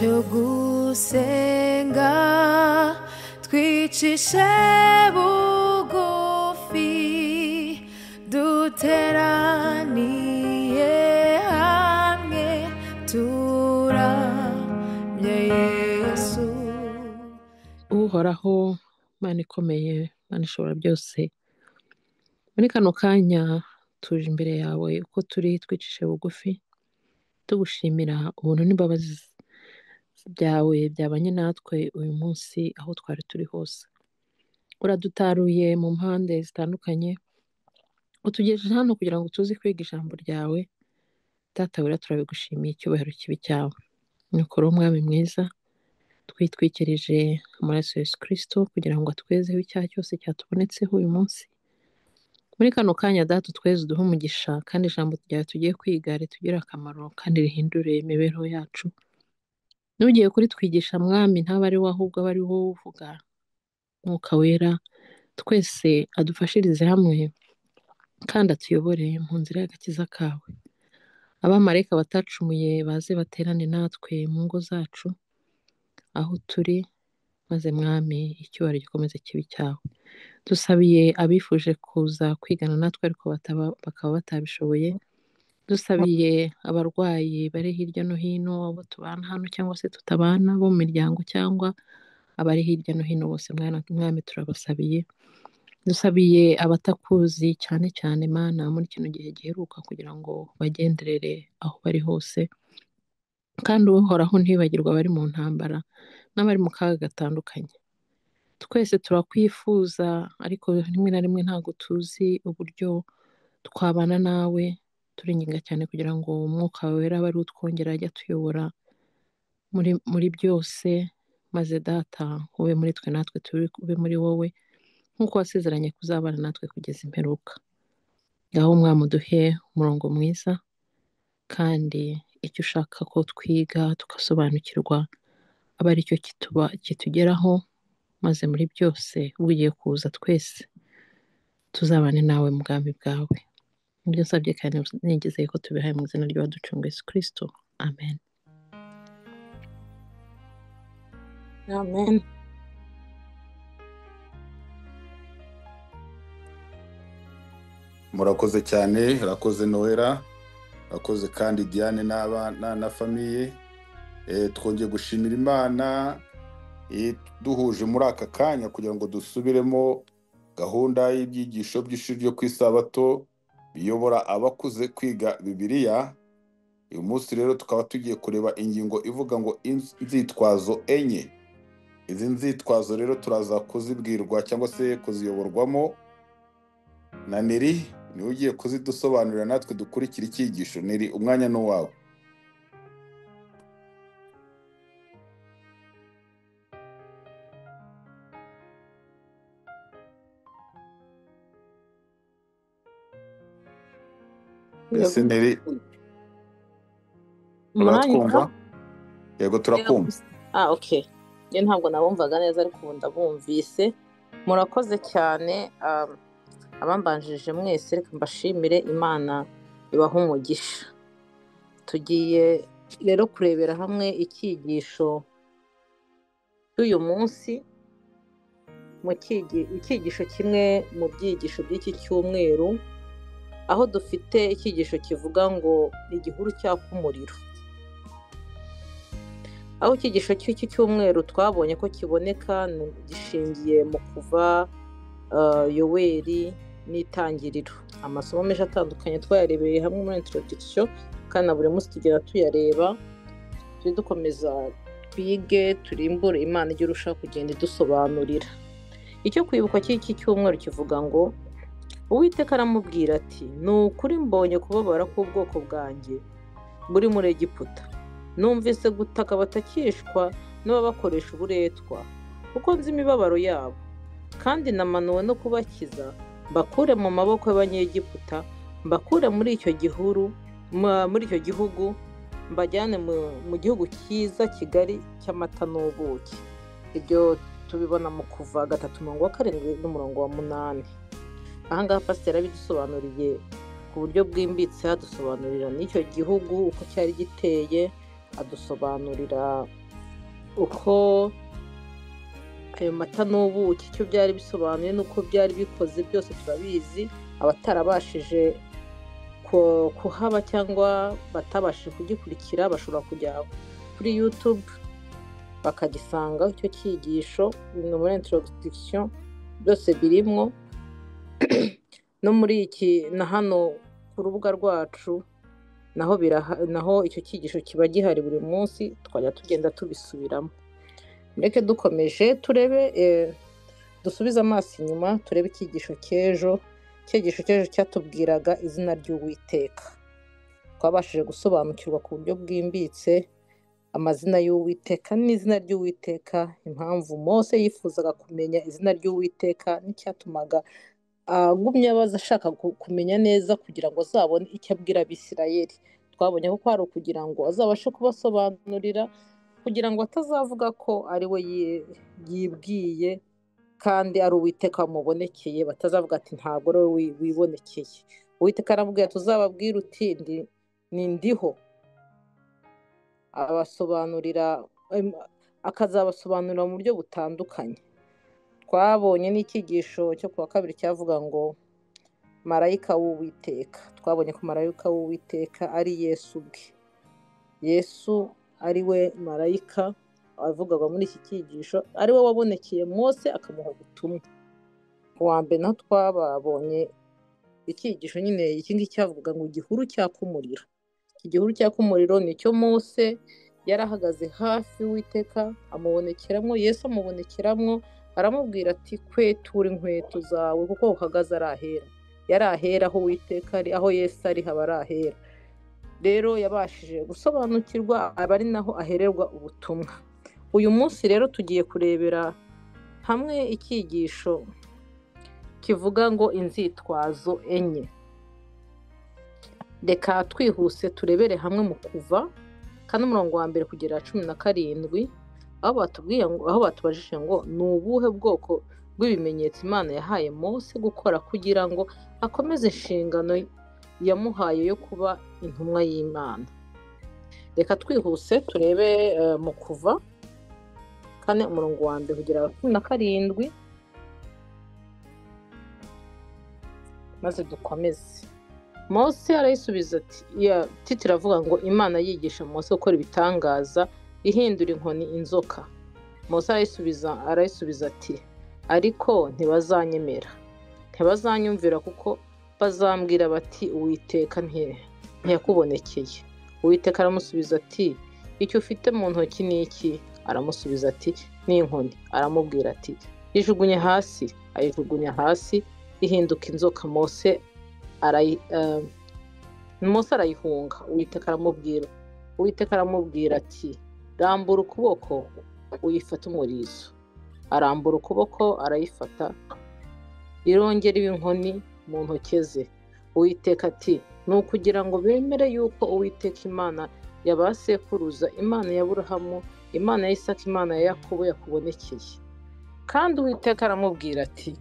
cyo gusenga twicishe bugufi duteraniye hamwe turamye Yesu. Uhoraho Mana ikomeye, Mana ishobora byose, muri kano kanya tuje imbere yawe uko turi twicishe bugufi tugushimira ubuntu n'imbabazi byawe byabanye natwe uyu munsi aho twari turi hose. Uradutaruye mu mpande zitandukanye, utugejeje hano kugira ngo tuzi kwiga ijambo ryawe. Data wera, turabigushimiye, icyubahiro kibi cyawe. Nuko uri umwami mwiza, twitwikirije amaraso ya Yesu Kristo kugira ngo atwezeho icyaha cyose cyatubonetseho uyu munsi. Muri kano kanya Data utweze uduhe umugisha, kandi ijambo ryawe tugiye kwiga ritugirire akamaro kandi rihindure imibereho yacu. N'ugiye kuritwigisha mwami ntaba ari we ahubwo aba ari wowe uvuga. Mwuka wera twese adufashirize hamwe kandi atuyobore mu nzira y'agakiza kawe. Abamarayika batacumuye baze baterane natwe mu ngo zacu aho turi, maze mwami icyubahiro gikomeze kibi cyawe. Dusabiye abifuje kuza kwigana natwe ariko bakaba batabishoboye. Dusabiye abarwayi bari hirya no hino, abo tubana hano cyangwa se tutabana, bo mu miryango cyangwa abari hirya no hino bose mwami turabasabiye. Dusabiye abatakuzi cyane cyane Mana muri kino gihe giheruka, kugira ngo bagenderere aho bari hose. Kandi uhoraho ntibagirwa abari mu ntambara n'abari mu kaga gatandukanye. Twese turakwifuza ariko rimwe na rimwe ntabwo tuzi uburyo twabana nawe. Turinginga cyane kugira ngo umwuka wera abe ari utwongera ajya tuyobora muri byose, maze Data ube muri twe natwe tube muri wowe, nk'uko wasezeranye kuzabana natwe kugeza imperuka. Ngaho umwami uduhe umurongo mwiza, kandi icyo ushaka ko twiga tugasobanukirwa aba ari cyo kitugeraho, maze muri byose ugiye kuza twese tuzabane nawe mu bwami bwawe. Ibyo nsabye kandi nigezeye ko tubihaye mu izina ry'uwaducunga Yesu Kristo. Amen. Amen. Murakoze cyane, urakoze Noella, urakoze kandi Diane n'abana na famiye. Twongeye gushimira Imana duhuje muri aka kanya kugira ngo dusubiremo gahunda y'ibyigisho by'ishuri ryo ku isabato biyobora abakuze kwiga Bibiliya. Uyu munsi rero tukaba tugiye kureba ingingo ivuga ngo inzitwazo enye. Izi nzitwazo rero turaza kuzibwirwa cyangwa se kuziyoborwamo na Neri, niwe ugiye kuzidusobanurira natwe dukurikira icyigisho. Neri, umwanya ni uwawe. Ese Neri, uratwumva? Yego turakumva. Okay. Njye ntabwo nabumvaga neza ariko ubu ndabumvise. Murakoze cyane abambanjije mwese, reka mbashimire, Imana ibaha umugisha. Tugiye rero kurebera hamwe icyigisho cy'uyu munsi, icyigisho kimwe mu byigisho by'iki cyumweru, aho dufite icyigisho kivuga ngo igihuru cyaka umuriro. Aho icyigisho cy'iki cyumweru twabonye ko kiboneka gishingiye mu kuva Yoweri n'itangiriro. Amasomo menshi atandukanye twayarebeye hamwe muri introduction, kandi na buri munsi tugera tuyareba, turi dukomeza twige turimbure Imana ijya irushaho kugenda idusobanurira. Icyo kwibuka cy'iki cyumweru kivuga ngo Uwiteka aramubwira ati, ni ukuri mbonye kubabara k'ubwoko bwanjye buri muri Egiputa. Numvise gutaka batakishwa n'ababakoresha uburetwa, kuko nzi imibabaro yabo, kandi namanuwe no kubakiza, mbakure mu maboko y'Abanyegiputa, mbakure muri icyo gihugu, mbajyane mu gihugu cyiza kigari cy'amata n'ubuki. Ibyo tubibona mu Kuva 3:7-8. Ahangaha pasiteri abidusobanuriye ku buryo bwimbitse, adusobanurira n'icyo gihugu uko cyari giteye, adusobanurira uko ayo mata n'ubuki icyo byari bisobanuye n'uko byari bikoze byose turabizi. Abatarabashije kuhaba cyangwa batabashije kugikurikira bashobora kujya kuri YouTube bakagisanga icyo cyigisho muri introduction byose birimwo. No muri iki na hano ku rubuga rwacu naho icyo cyigisho kiba gihari buri munsi, twajya tugenda tubisubiramo. Mureke dukomeje turebe dusubize amaso inyuma turebe icyigisho cy'ejo. Icyigisho cy'ejo cyatubwiraga izina ry'Uwiteka. Twabashije gusobanukirwa ku buryo bwimbitse amazina y'Uwiteka n'izina ry'Uwiteka, impamvu Mose yifuzaga kumenya izina ry'Uwiteka n'icyatumaga agumya abaza ashaka kumenya neza kugira ngo azabone icyo abwira Abisirayeli. Twabonye ko ari ukugira ngo azabashe kubasobanurira kugira ngo atazavuga ko ari we yibwiye kandi ari Uwiteka wamubonekeye, batazavuga ati ntabwo ari we wibonekeye. Uwiteka aramubwira tuzababwira uti ni ndiho, akazabasobanurira mu buryo butandukanye. Twabonye n'icyigisho cyo kuwa kabiri cyavuga ngo marayika w'Uwiteka. Twabonye ko marayika w'Uwiteka ari Yesu ubwe. Yesu ari we marayika avugaga muri iki cyigisho, ari we wabonekeye Mose akamuha ubutumwa. Ku wa mbere naho twabonye icyigisho nyine iki ngiki cyavugaga ngo igihuru cyaka umuriro. Iki gihuru cyaka umuriro nicyo Mose yari ahagaze hafi y'Uwiteka amubonekeramo. Yesu amubonekeramo aramubwira ati kwetura inkweto zawe kuko uhagaze ari ahera. Yari ahera aho Uwiteka ari, aho Yesu ari haba ari ahera. Rero yabashije gusobanukirwa aba ari naho ahererwa ubutumwa. Uyu munsi rero tugiye kurebera hamwe icyigisho kivuga ngo inzitwazo enye. Reka twihuse turebere hamwe mu Kuva kandi umurongo wa mbere kugera 17, aho batubajije ngo ni ubuhe bwoko bw'ibimenyetso Imana yahaye Mose gukora kugira ngo akomeze inshingano yamuhaye yo kuba intumwa y'Imana. Reka twihuse turebe mu Kuva kane umurongo wa mbere kugera 17 maze dukomeze. Mose arayisubiza ati tiravuga ngo Imana yigisha Mose gukora ibitangaza ihindura inkoni inzoka. Mose arayisubiza ati ariko ntibazanyemera, ntibazanyumvira kuko bazambwira bati Uwiteka ntiyakubonekeye. Uwiteka aramusubiza ati icyo ufite mu ntoki ni iki? Aramusubiza ati ni inkoni. Aramubwira ati ijugunye hasi. Ayijugunya hasi ihinduka inzoka. Mose arayihunga. Uwiteka aramubwira ati rambura ukuboko uyifate umurizo. Arambura ukuboko arayifata, irongera iba inkoni mu ntoki ze. Uwiteka ati ni ukugira ngo bemere yuko Uwiteka Imana ya ba sekuruza, Imana ya Aburahamu, Imana ya Isaka, Imana ya Yakobo yakubonekeye. Kandi Uwiteka aramubwira ati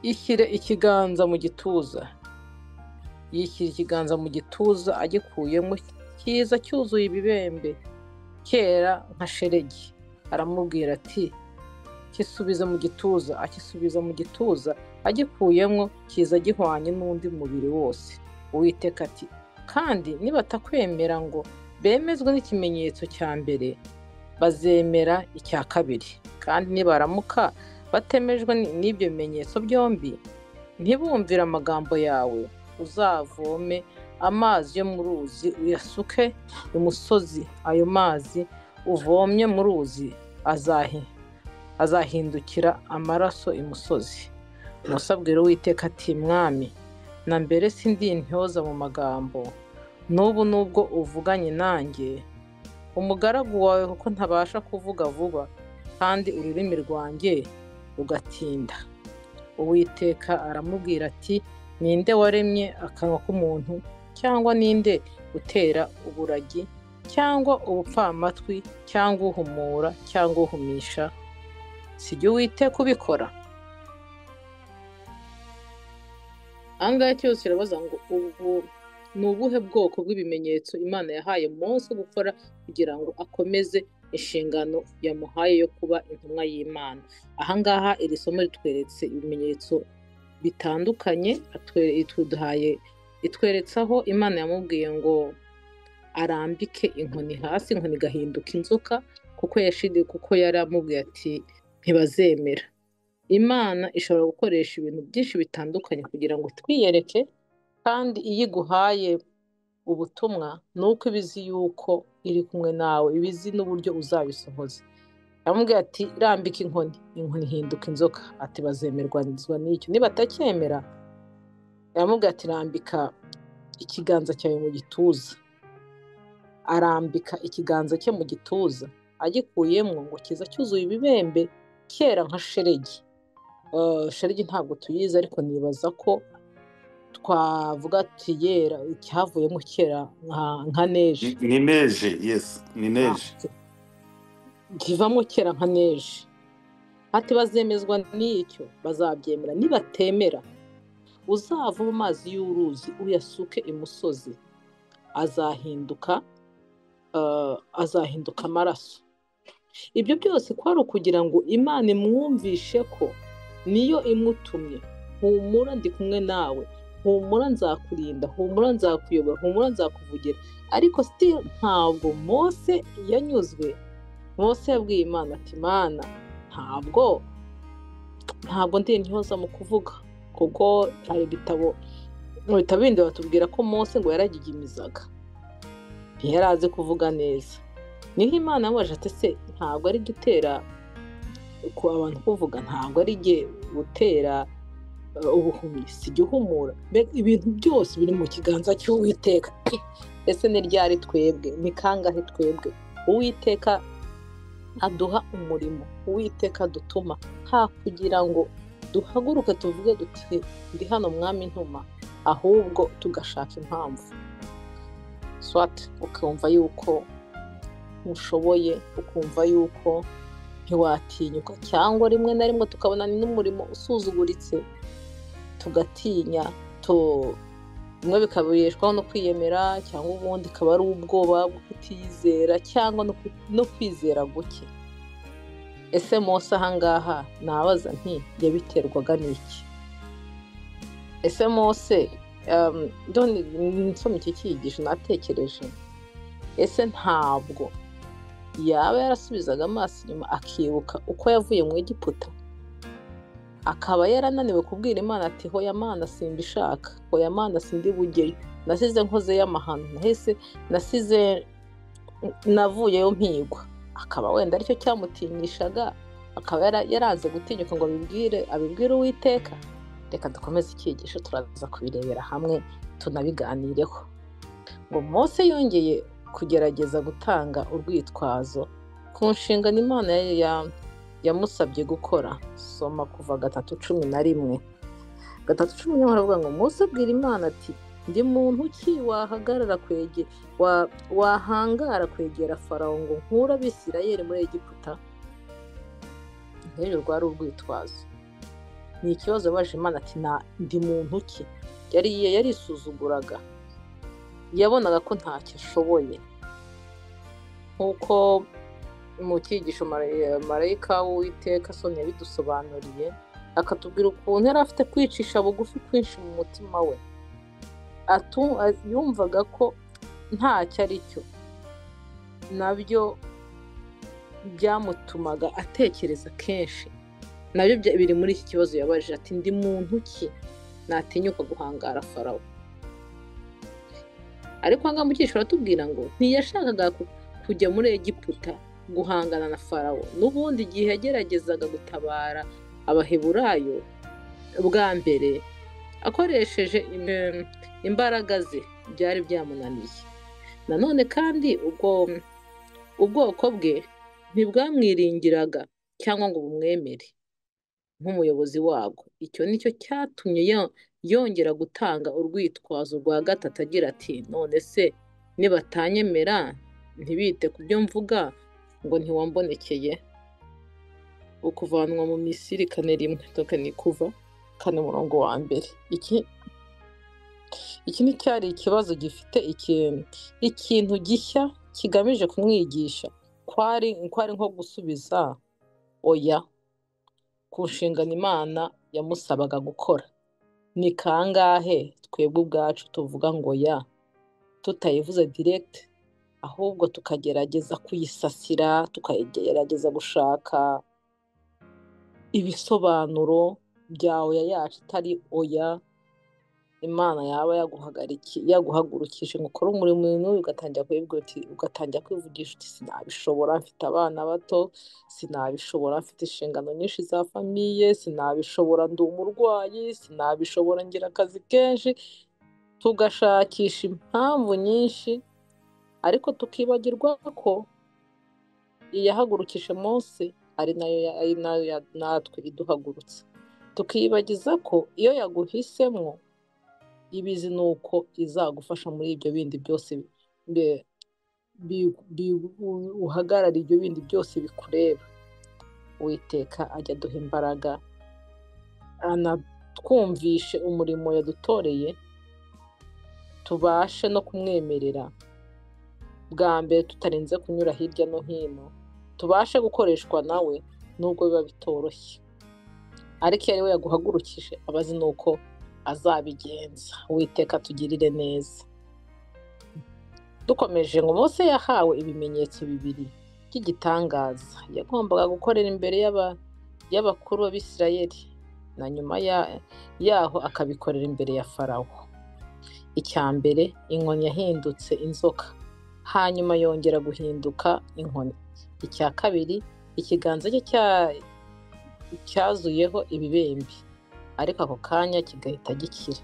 ishyire ikiganza mu gituza. Yishyira ikiganza mu gituza, agikuyemo kiza cyuzuye ibibembe kera nka shelegi. Aramubwira ati kisubize mu gituza. Akisubiza mu gituza, agikuyemo kiza gihwanye n'undi mubiri wose. Uwiteka ati kandi nibatakwemera ngo bemezwe n'ikimenyetso cya mbere, bazemera icya kabiri. Kandi nibaramuka batemejwe n'ibyo bimenyetso byombi, ntibumvire amagambo yawe, uzavome amazi yo mu ruzi uyasuke imusozi. Ayo mazi uvomye mu ruzi azahindukira amaraso imusozi. Mose abwira Uwiteka ati mwami, na mbere sindi intyoza mu magambo, n'ubu nubwo uvuganye nanjye umugaragu wawe, kuko ntabasha kuvuga vuba kandi ururimi rwanjye rugatinda. Uwiteka aramubwira ati ninde waremye akanwa k'umuntu, cyangwa ninde utera uburagi, cyangwa ubupfamatwi, cyangwa uhumura, cyangwa uhumisha? Si jye Uwiteka ubikora? Ahangaha cyose irabaza ngo ubu ni ubuhe bwoko bw'ibimenyetso Imana yahaye Mose gukora kugira ngo akomeze inshingano yamuhaye yo kuba intumwa y'Imana. Ahangaha iri somo ritweretse ibimenyetso bitandukanye, itweretse aho Imana yamubwiye ngo arambike inkoni hasi, inkoni igahinduka inzoka, kuko yari amubwiye ati ntibazemera. Imana ishobora gukoresha ibintu byinshi bitandukanye kugira ngo twiyereke, kandi iyo iguhaye ubutumwa ni uko ibizi yuko iri kumwe nawe, ibizi n'uburyo uzabisohoza. Yamubwiye ati rambika inkoni, inkoni ihinduka inzoka, ati bazemerwanizwa n'icyo. Nibatacyemera, yamubwiye ati rambika ikiganza cyawe mu gituza. Arambika ikiganza cye mu gituza, agikuyemo ngo kiza cyuzuye ibibembe kera nka shelegi. Shelegi ntabwo tuyizi, ariko nibaza ko twavuga ati yera, cyavuyemo kera nka neje. Ni neje, yes, ni neje. Kivamo kera nka neje. Ati bazemezwa n'icyo, bazabyemera. Nibatemera, uzava mu mazi y'uruzi uyasuke imusozi, azahinduka amaraso. Ibyo byose kwari ukugira ngo Imana imwumvishe ko niyo imutumye. Humura, ndi kumwe nawe. Humura, nzakurinda. Humura, nzakuyobora. Humura, nzakuvugira. Ariko still ntabwo Mose yanyuzwe. Mose yabwiye Imana ati Mana, ntabwo ndi intyoza mu kuvuga, kuko hari ibitabo bindi batubwira ko Mose ngo yaragigimizaga, ntiyari azi kuvuga neza. Niho Imana yamubaje ati se ntabwo ari gutera ku abantu kuvuga, ntabwo ari gutera ubuhumyi, si gihumura. Ibintu byose biri mu kiganza cy'Uwiteka. Ese ni ryari twebwe? Ni kangahe twebwe Uwiteka aduha umurimo, Uwiteka adutuma kugira ngo duhaguruke tuvuge duti ndi hano mwami ntuma, ahubwo tugashaka impamvu. Swat ukumva yuko ushoboye, ukumva yuko ntiwatinyuka, cyangwa rimwe na rimwe tukabona n'umurimo usuzuguritse tugatinya, bimwe bikabirishwaho no kwiyemera, cyangwa ubundi ikaba ari ubwoba bwo kutizera, cyangwa no kwizera guke. Ese Mose ahangaha nabaza nti yabiterwaga n'iki? Ese Mose nsoma iki cyigisho natekereje, ese ntabwo yaba yarasubizaga amaso inyuma akibuka uko yavuye mu Egiputa, akaba yarananiwe kubwira Imana ati hoya Mana simbishaka, hoya Mana sindi bujyeyo, nasize nkoze y'amahano, nasize navuyeyo mpigwa. Akaba wenda aricyo cyamutinyishaga, akaba yaraze gutinyuka ngo abibwire Uwiteka. Reka dukomeze icyigisho, turaza kubirebera hamwe tunabiganireho. Ngo Mose yongeye kugerageza gutanga urwitwazo ku nshingano Imana yamusabye gukora. Soma kuva 3:11. 3:11 haravuga ngo Mose abwira Imana ati ndi muntu ki wahangara kwegera Farawo ngo nkure Abisirayeli muri Egiputa? Nk'ejo rwari urwitwazo. Ni ikibazo yabaje Imana ati ndi muntu ki? Yarisuzuguraga, yabonaga ko ntacyo ashoboye. Nk'uko mu cyigisho marayika w'Uwiteka Sonia yabidusobanuriye, akatubwira ukuntu yari afite kwicisha bugufi kwinshi mu mutima we. Yumvaga ko ntacyo ari cyo, nabyo byamutumaga atekereza kenshi. Nabyo biri muri iki kibazo yabaje ati ndi muntu ki natinyuka guhangara Farawo? Ariko hanga mu cyiciro atubwira ngo ntiyashakaga kujya muri Egiputa guhangana na Farawo. N'ubundi igihe yageragezaga gutabara Abaheburayo bwa mbere akoresheje imbaraga ze, byari byamunaniye. Nanone kandi ubwoko bwe ntibwamwiringiraga cyangwa ngo bumwemere nk'umuyobozi wabwo. Icyo nicyo cyatumye yongera gutanga urwitwazo rwa gatatu agira ati none se nibatanyemera ntibite ku byo mvuga ngo ntiwambonekeye? Ukuvanwa mu Misiri 4:1 ni Kuva 4:1. Iki ni cyari ikibazo gifite ikintu gishya kigamije kumwigisha kwari nko gusubiza oya ku nshingano Imana yamusabaga gukora. Ni kangahe twebwe ubwacu tuvuga ngo ya tutayivuze direct, ahubwo tukagerageza kuyisasira, tukagerageza gushaka ibisobanuro bya oya yacu itari oya Imana yaba yaguhagurukije ngo ukore umurimo ugatangira kwivugisha uti sinabishobora, mfite abana bato, sinabishobora, mfite inshingano nyinshi za famiye, sinabishobora, ndi umurwayi, sinabishobora, ngira akazi kenshi. Tugashakisha impamvu nyinshi, ariko tukibagirwa ko iyahagurukije Mose ari nayo natwe iduhagurutsa. Tukibagiza ko iyo yaguhisemo ibizi ni uko izagufasha muri ibyo bindi byose uhagarara, ibyo bindi byose bikureba. Uwiteka ajya aduha imbaraga, anatwumvishe umurimo yadutoreye, tubashe no kumwemerera bwa mbere tutarinze kunyura hirya no hino, tubashe gukoreshwa nawe nubwo biba bitoroshye. Ariko iyo ari we yaguhagurukije aba azi nuko azabigenza. Uwiteka tugirire neza. Dukomeje ngo Mose yahawe ibimenyetso bibiri by'igitangaza yagombaga gukorera imbere y'abakuru b'Abisirayeli, na nyuma yaho akabikorera imbere ya Farawo. Icya mbere, inkoni yahindutse inzoka, hanyuma yongera guhinduka inkoni. Icya kabiri, ikiganza cye cyazuyeho ibibembe, ariko ako kanya kigahita gikira.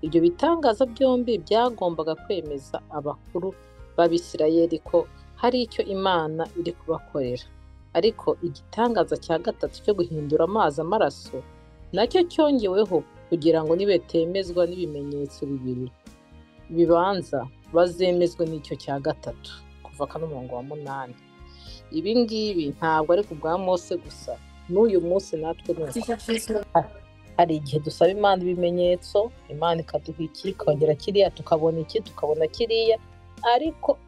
Ibyo bitangaza byombi byagombaga kwemeza abakuru b'Abisirayeli ko hari icyo Imana iri kubakorera. Ariko igitangaza cya gatatu cyo guhindura amazi amaraso nacyo cyongeweho kugira ngo nibetemezwa n'ibimenyetso bibiri bibanza bazemezwe n'icyo cya gatatu. Kuva 8. Ibi ngibi ntabwo ari ku bwa Mose gusa, n'uyu munsi natwe hari igihe dusaba Imana ibimenyetso, Imana ikaduha iki, ikongera kiriya, tukabona iki, tukabona kiriya, ariko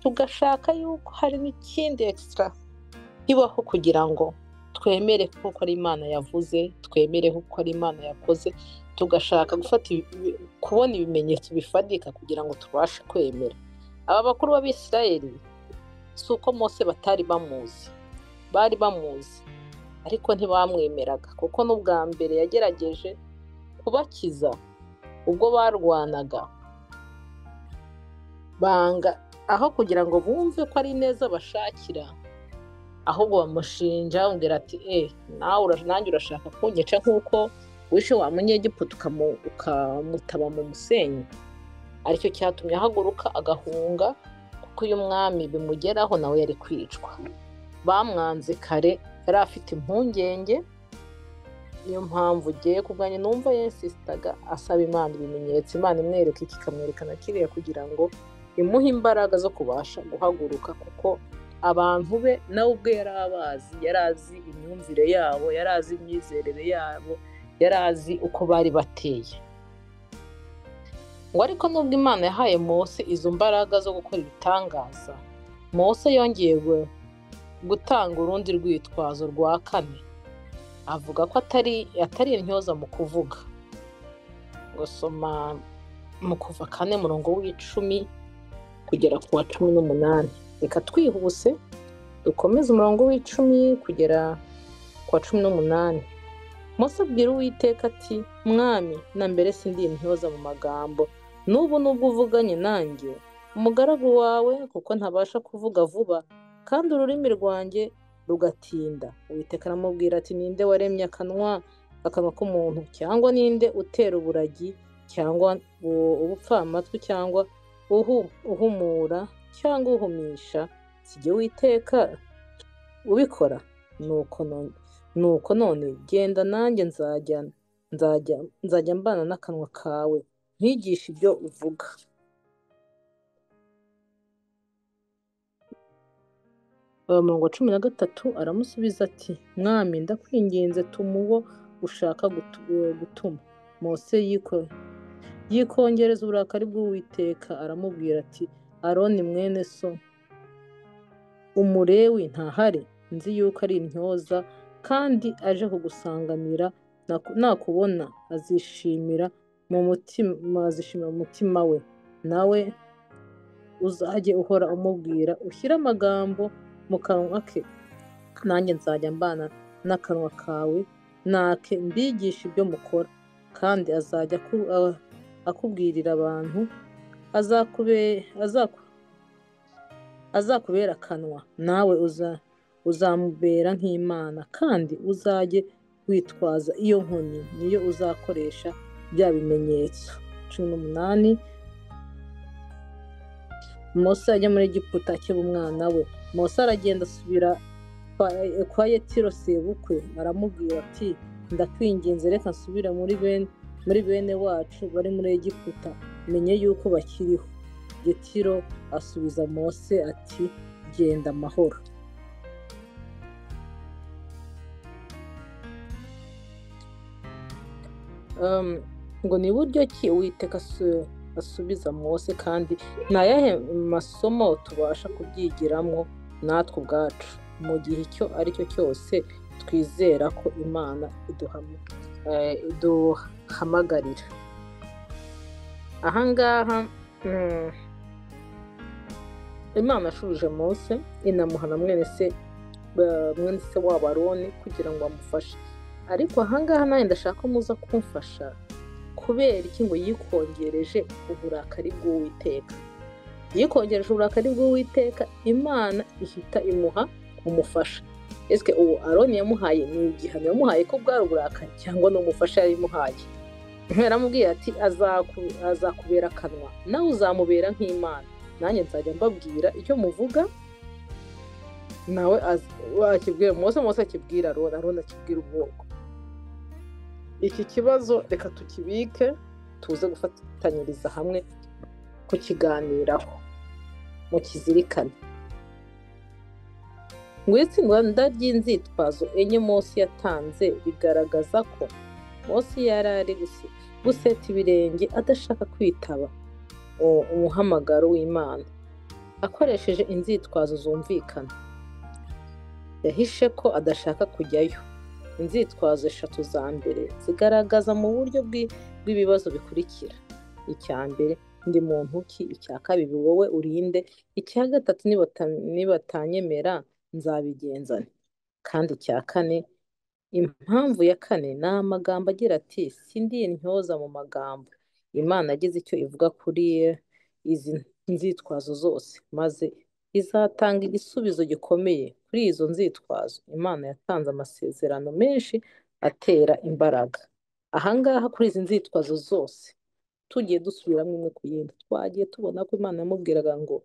tugashaka yuko hari n'ikindi extra kibaho kugira ngo twemere ko ari Imana yavuze, twemere ko ari Imana yakoze. Tugashaka kubona ibimenyetso bifatika kugira ngo tubashe kwemera. Aba bakuru b'Abisirayeli si uko Mose batari bamuzi, bari bamuzi, ariko ntibamwemeraga, kuko n'ubwa mbere yagerageje kubakiza ubwo barwanaga, banga aho kugira ngo bumve ko ari neza bashakira, ahubwo bamushinja bamubwira ati nanjye urashaka kunyica nk'uko wishe wa munyegiputa ukamutaba mu musenyi. Aricyo cyatumye ahaguruka agahunga, kuko uyu mwami bimugeraho nawe yari kwicwa. Bamwanze kare, yari afite impungenge. Niyo mpamvu ugiye kubwanya numva yensisitaga asaba Imana ibimenyetso, Imana imwereka iki, ikamwerekana kiriya, kugira ngo imuhe imbaraga zo kubasha guhaguruka, kuko abantu be nawe ubwe yari abazi, yari azi imyumvire yabo, yari azi imyizerere yabo, yari azi uko bari bateye. Ngo ariko nubwo Imana yahaye Mose izo mbaraga zo gukora ibitangaza, Mose yongeye gutanga urundi rwitwazo rwa kane. Avuga ko atari intyoza mu kuvuga. Gusoma mu Kuva 4:10 kugera ku wa 18. Reka twihuse dukomeze umurongo w'10 kugera ku wa 18. Mose abwira Uwiteka ati, Mwami, na mbere sindi intyoza mu magambo, n'ubu nubwo uvuganye nanjye umugaragu wawe, kuko ntabasha kuvuga vuba, kandi ururimi rwanjye rugatinda. Uwiteka aramubwira ati, ninde waremye akanwa k'umuntu, cyangwa ninde utera uburagi, cyangwa ubupfamatwi, cyangwa uhumura, cyangwa uhumisha? Si jye Uwiteka ubikora? Nuko none genda, nanjye nzajya mbana n'akanwa kawe, nkigisha ibyo uvuga. Umurongo 13 aramusubiza ati, Mwami, ndakwinginze tuma uwo ushaka gutuma. Mose yikongereza uburakari bw'Uwiteka, aramubwira ati, Aroni mwene so umulewi ntahari, nzi yuko ari intyoza kandi aje kugusanganira, nakubona azishimira mu mutima we, nawe uzajye uhora umubwira, ushyire amagambo mu kanwa ke, nanjye nzajya mbana n'akanwa kawe, nake mbigisha ibyo mukora, kandi azajya akubwirira abantu, azakubera akanwa, nawe uzamubera nk'Imana, kandi uzajye witwaza iyo nkoni, niyo uzakoresha bya bimenyetso. 18. Mose ajya muri Egiputa akeba umwana we. Mose aragenda asubira kwa Yetiro sebukwe, aramubwira ati ndakwinginze reka nsubire muri bene wacu bari muri Egiputa, menye yuko bakiriho. Yetiro asubiza Mose ati genda amahoro. Ngo ni buryo ki Uwiteka asubiza Mose, kandi ni ayahe masomo tubasha kubyigiramo natwe ubwacu mu gihe icyo ari cyo cyose twizera ko Imana iduhamagarira. Ahangaha Imana yashubije Mose inamuhana mwene se wabo Aroni kugira ngo amufashe, ariko ahangaha nanjye ndashaka ko muza kumfasha, kubera iki ngo yikongereje uburakari bw'Uwiteka. Yikongereje uburakari bw'Uwiteka, Imana ihita imuha umufasha. Ese uwo Aroni yamuhaye ni igihano yamuhaye ko bwari uburakari, cyangwa ni umufasha yamuhaye? Yaramubwiye ati azakubera akanwa, nawe uzamubera nk'Imana, nanjye nzajya mbabwira icyo muvuga, nawe akibwira Mose akibwira Aroni akibwira ubwoko. Iki kibazo reka tukibike, tuze gufatanyiriza hamwe kukiganiraho, mukizirikane. Ngo itsinda ry'inzitwazo enye Mose yatanze bigaragaza ko Mose yari ari guseta ibirenge adashaka kwitaba umuhamagaro w'Imana, akoresheje inzitwazo zumvikana. Yahishe ko adashaka kujyayo. Inzitwazo 3 za mbere zigaragaza mu buryo bw'ibibazo bikurikira: icya mbere, ndi muntu ki? Icya kabiri, wowe urinde? Icya gatatu, nibatanyemera nzabigenzane. Kandi icya kane, impamvu ya kane, ni amagambo agira ati sindi intyoza mu magambo. Imana yagize icyo ivuga kuri izi nzitwazo zose, maze izatanga igisubizo gikomeye kuri izo nzitwazo. Imana yatanze amasezerano menshi atera imbaraga. Ahangaha kuri izi nzitwazo zose tugiye dusubiramo imwe ku yindi, twagiye tubona ko Imana yamubwiraga ngo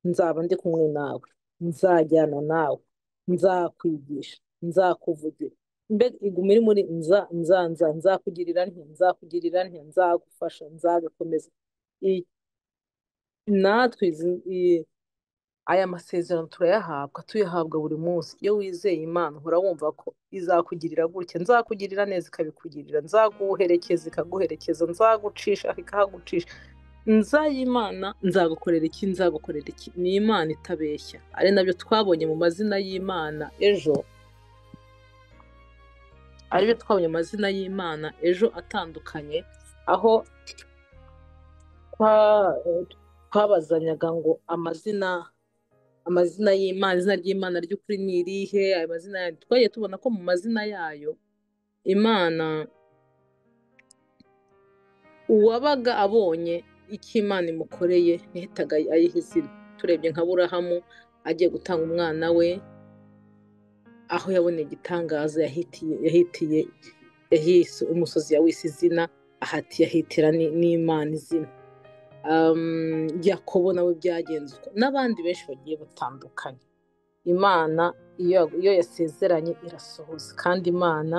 nzaba ndi kumwe nawe, nzajyana nawe, nzakwigisha, nzakuvugira. Mbega iguma iri muri nzakugirira ntya, nzagufasha, nzagukomeza. Natwe aya masezerano tuyahabwa buri munsi. Iyo wizeye Imana uhora wumva ko izakugirira gutya, nzakugirira neza ikabikugirira, nzaguherekeza ikaguherekeza, nzagucisha ikahagucisha. Imana nzagukorera iki? Ni Imana itabeshya. Ari nabyo twabonye mu mazina y'Imana ejo, ejo atandukanye, aho twabazanyaga ngo amazina y'Imana, izina ry'Imana ry'ukuri ni irihe? Ayo mazina yayo twagiye tubona ko mu mazina yayo Imana, uwabaga abonye icyo Imana imukoreye yahitaga ayiha izina. Turebye nka Aburahamu agiye gutanga umwana we, aho yaboneye igitangaza, yahitiye umusozi yawise izina, yahitira n'Imana izina. Yakobo nawe byagenze uko, n'abandi benshi bagiye batandukanye. Imana iyo yasezeranye irasohoza, kandi Imana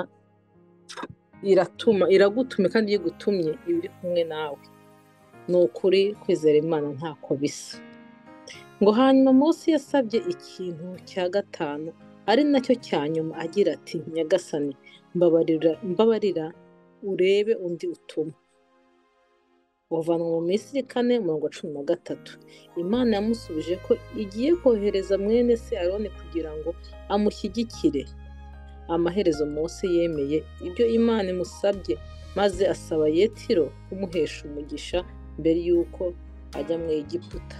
iragutumye, kandi iyo igutumye iba iri kumwe nawe. Ni ukuri kwizera Imana ntako bisa. Ngo hanyuma Mose yasabye ikintu cya gatanu, ari nacyo cya nyuma, agira ati Nyagasani mbabarira urebe undi utuma. bavanwa mu Misiri 4:13. Imana yamusubije ko igiye kohereza mwene se Aroni kugira ngo amushyigikire. Amaherezo Mose yemeye ibyo Imana imusabye, maze asaba Yetiro kumuhesha umugisha mbere y'uko ajya mu Egiputa.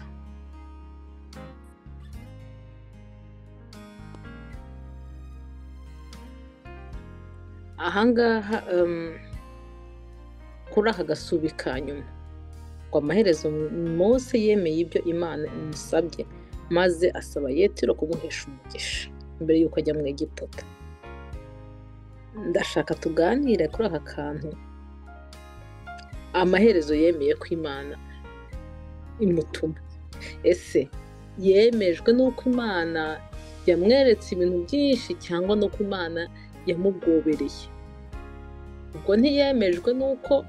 Ahangaha kuri aka gasubi ka nyuma ngo amaherezo Mose yemeye ibyo Imana imusabye, maze asaba Yetiro kumuhesha umugisha mbere y'uko ajya mu Egiputa. Ndashaka tuganire kuri aka kantu. Amaherezo yemeye ko Imana imutuma. Ese yemejwe n'uko Imana yamweretse ibintu byinshi cyangwa n'uko Imana yamugobereye? Ubwo ntiyemejwe n'uko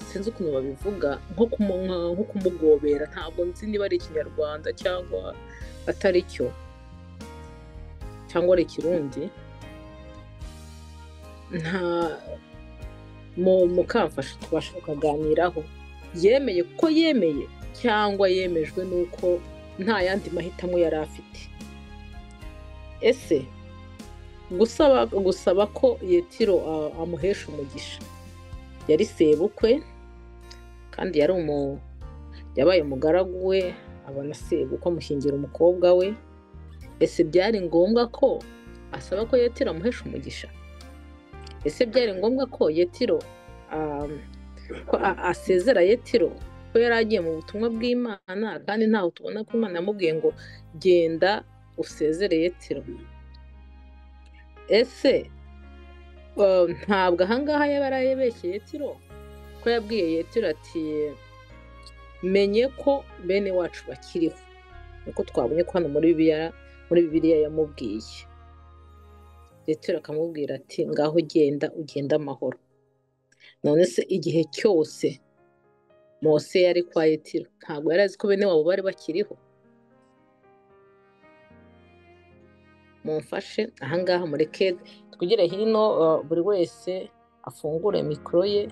sinzi ukuntu babivuga, nko kumugobera. Ntabwo nzi niba ari Ikinyarwanda cyangwa atari cyo, cyangwa ari Ikirundi. Mukamfasha tubasha kukaganiraho. Yemeye ko yemeye cyangwa yemejwe n'uko nta yandi mahitamo yari afite? Ese gusaba ko Yetiro amuhesha umugisha, yari sebukwe kandi yabaye umugaragu we, abona sebukwe amushyingira umukobwa we. Ese byari ngombwa ko asaba ko Yetiro amuhesha umugisha? Ese byari ngombwa ko Yetiro ko asezera Yetiro ko yari agiye mu butumwa bw'Imana, kandi ntaho tubona ko Imana yamubwiye ngo genda usezere Yetiro? Ese ntabwo ahangaha yaba yarayibeshye Yetiro ko yabwiye Yetiro ati menye ko bene wacu bakiriho, nkuko twabonye ko hano muri Bibiliya yamubwiye. Yetiro akamubwira ati ngaho genda ugende amahoro. None se igihe cyose Mose yari kwa Yetiro, ntabwo yari azi ko bene wabo bari bakiriho? Mumfashe ahangaha, mureke twigire hino, buri wese afungure mikoro ye.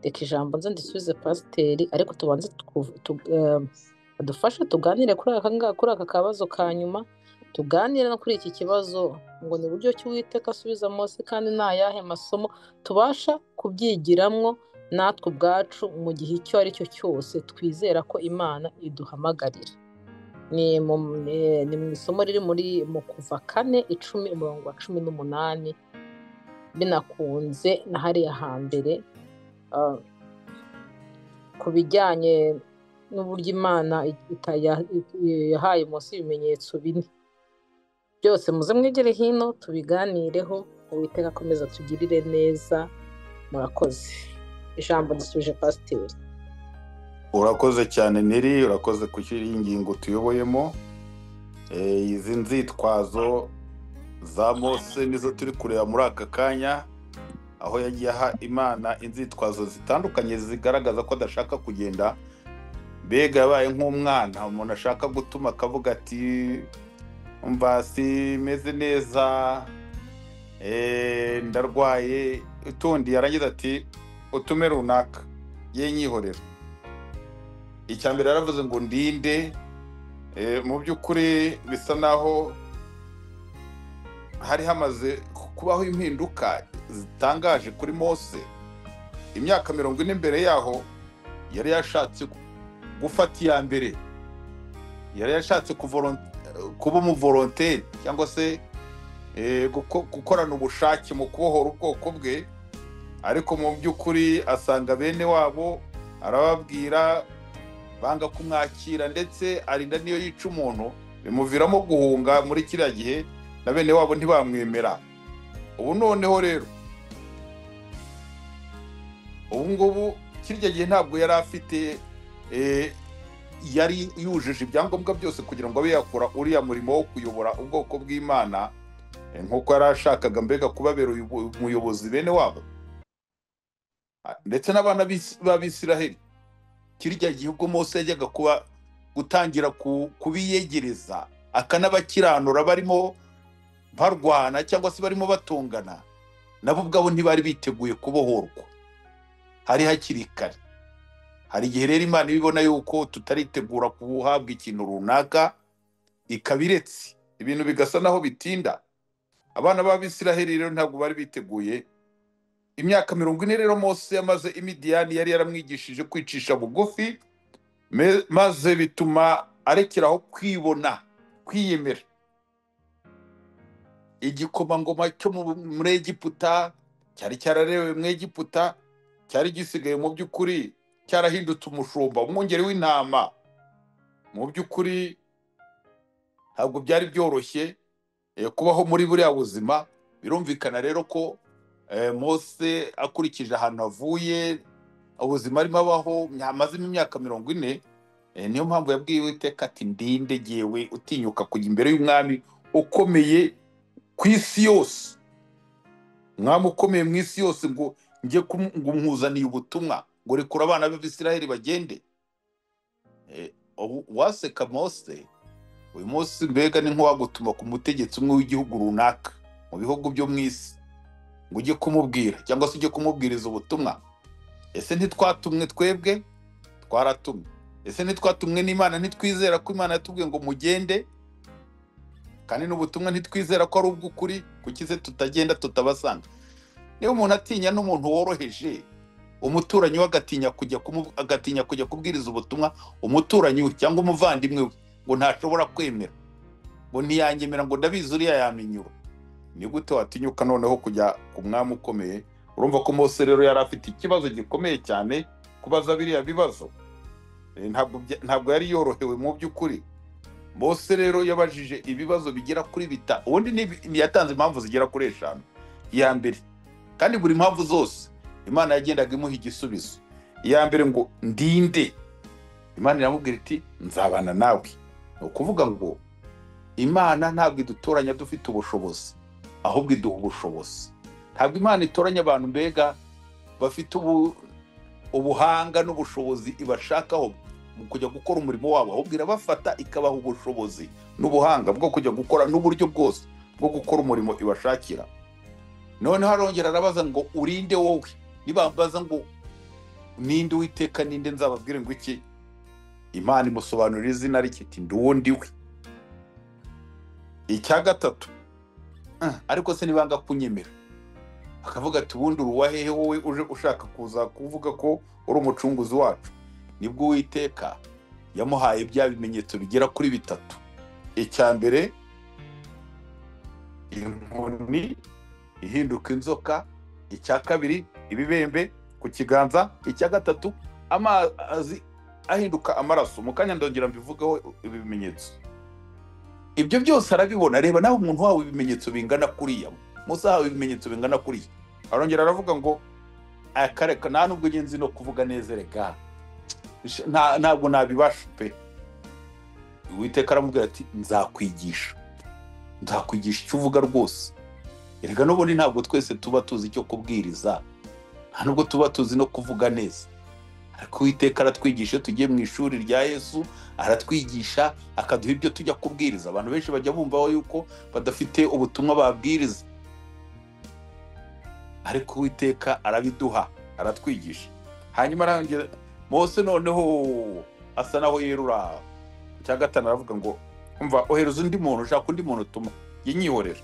Reka ijambo nze ndisubize pasiteri, ariko tubanze dufashe tuganire kuri aka kabazo ka nyuma. Tuganire no kuri iki kibazo ngo ni buryo ki Uwiteka asubiza Mose, kandi ni ayahe masomo tubasha kubyigiramwo natwe ubwacu mu gihe icyo ari cyo cyose twizera ko Imana iduhamagarira. Ni mu isomo riri mu Kuva 4:10-18. Binakunze na hariya hambere ku bijyanye n'uburyo Imana yahaye Mose ibimenyetso bine. Byose muze mwegere hino tubiganireho. Uwiteka akomeza tugirire neza. Murakoze. Ijambo ndisubije pasiteri. Urakoze cyane Neri, urakoze ku ngingo tuyoboyemo. Izi nzitwazo za Mose nizo turi kureba muri aka kanya, aho yagiye aha Imana inzitwazo zitandukanye zigaragaza ko adashaka kugenda. Mbega yabaye nk'umwana umuntu ashaka gutuma akavuga ati umva simeze neza, ndarwaye, utundi yarangiza ati utume runaka ye nyihorera. Icyambere yaravuze ngo ndinde. Mu by'ukuri bisa naho hari hamaze kubaho impinduka zitangaje kuri Mose. Imyaka 40 mbere yaho yari yashatse gufata iya mbere, yari yashatse kuba umuvolonteri cyangwa se gukorana ubushake mu kubohora ubwoko bwe, ariko mu by'ukuri asanga bene wabo arababwira banga kumwakira, ndetse arinda niyo yica umuntu, bimuviramo guhunga. Muri kiriya gihe na bene wabo ntibamwemera. Ubu noneho rero ubu ngubu kirya gihe ntabwo yari afite yari yujuje ibyangombwa byose kugira ngo abe yakora uriya murimo wo kuyobora ubwoko bw'Imana nk'uko yari ashakaga, mbega kubabera umuyobozi bene wabo ndetse n'abana b'Abisiraheli. Kirya gihe ubwo Mose yajyaga gutangira kubiyegereza akanabakiranura barimo barwana cyangwa se barimo batongana, nabo ubwabo ntibari biteguye kubohorwa. Hari hakiri kare. hari igihe rero Imana ibibona yuko tutaritegura kuhabwa ikintu runaka ikabiretse ibintu bigasa naho bitinda. Abana b'Abisiraheli rero ntabwo bari biteguye. Imyaka 40 rero Mose yamaze i Midiyani yari yaramwigishije kwicisha bugufi, maze bituma arekeraho kwibona, kwiyemera. Igikomangoma cyo muri Egiputa cyari cyararewe mu Egiputa cyari gisigaye mu by'ukuri cyarahindutse umushumba, umwungeri w'intama. Mu by'ukuri ntabwo byari byoroshye kubaho muri buriya buzima. Birumvikana rero ko Mose akurikije ahantu avuye, ubuzima arimo abaho amazemo imyaka 40, niyo mpamvu yabwiye Uwiteka ati ndinde jyewe utinyuka kujya imbere y'umwami ukomeye ku isi yose, umwami ukomeye mu isi yose, ngo njye nkuzaniye ubutumwa ngo rekura abana b'Abisiraheli bagende. Waseka Mose, uyu munsi mbega ni nk'uwagutuma ku mutegetsi umwe w'igihugu runaka mu bihugu byo mu isi ngo ujye kumubwira cyangwa se ujye kumubwiriza ubutumwa. Ese ntitwatumwe twebwe? Twaratumwe. Ese ntitwatumwe n'Imana? Ntitwizera ko Imana yatubwiye ngo mugende? Kandi n'ubutumwa ntitwizera ko ari ubw'ukuri? Kuki se tutagenda tutabasanga? Niba umuntu atinya n'umuntu woroheje, umuturanyi we agatinya kujya kubwiriza ubutumwa, umuturanyi we cyangwa umuvandimwe we ngo ntashobora kwemera, ngo ntiyanyemera, ngo ndabizi uriya yaminyura, ni gute watinyuka noneho kujya ku mwami ukomeye? Urumva ko Mose rero yari afite ikibazo gikomeye cyane kubaza biriya bibazo. Ntabwo yari yorohewe mu by'ukuri. Mose rero yabajije ibibazo bigera kuri bita, ubundi yatanze impamvu zigera kuri 5. Iya mbere, kandi buri mpamvu zose Imana yagendaga imuha igisubizo. Iya mbere ngo ndinde. Imana iramubwira iti nzabana nawe. Ni ukuvuga ngo Imana ntabwo idutoranya dufite ubushobozi, ahubwo iduha ubushobozi. Ntabwo Imana itoranya abantu mbega bafite ubuhanga n'ubushobozi ibashakaho mu kujya gukora umurimo wabo, ahubwo irabafata ikabaha ubushobozi n'ubuhanga bwo kujya gukora n'uburyo bwose bwo gukora umurimo ibashakira. Noneho arongera arabaza ngo urinde wowe. Nibambaza ngo ninde Uwiteka, ninde nzababwire ngo iki? Imana imusobanurira izina rye iti nduwo ndiwe. Icya gatatu, ariko se nibanga kunyemera, akavuga ati ubundi uruwa hehe wowe uje ushaka kuza kuvuga ko uri umucunguzi wacu? Nibwo Uwiteka yamuhaye bya bimenyetso bigera kuri 3. Icya mbere, inkoni ihinduka inzoka. Icya kabiri, ibibembe ku kiganza. Icya gatatu, amazi ahinduka amaraso. Mu kanya ndongera mbivugaho ibi bimenyetso. Ibyo byose arabibona. Reba nawe umuntu wawe ibimenyetso bingana kuriya, Mose hawe ibimenyetso bingana kuriya. Arongera aravuga ngo akareka nta nubwo ngenzi no kuvuga neza, rega ntabwo nabibasha pe. Uwiteka aramubwira ati nzakwigisha icyo uvuga rwose. Erega n'ubundi ntabwo twese tuba tuzi icyo kubwiriza, nta nubwo tuba tuzi no kuvuga neza, ariko Uwiteka aratwigisha. Tugiye mu ishuri rya Yesu aratwigisha, akaduha ibyo tujya kubwiriza. Abantu benshi bajya bumva yuko badafite ubutumwa babwiriza, ariko Uwiteka arabiduha, aratwigisha. Hanyuma arangije Mose noneho asa naho yerura. Icya gatanu aravuga ngo umva, ohereza undi muntu, ushaka undi muntu utuma yinyihorera.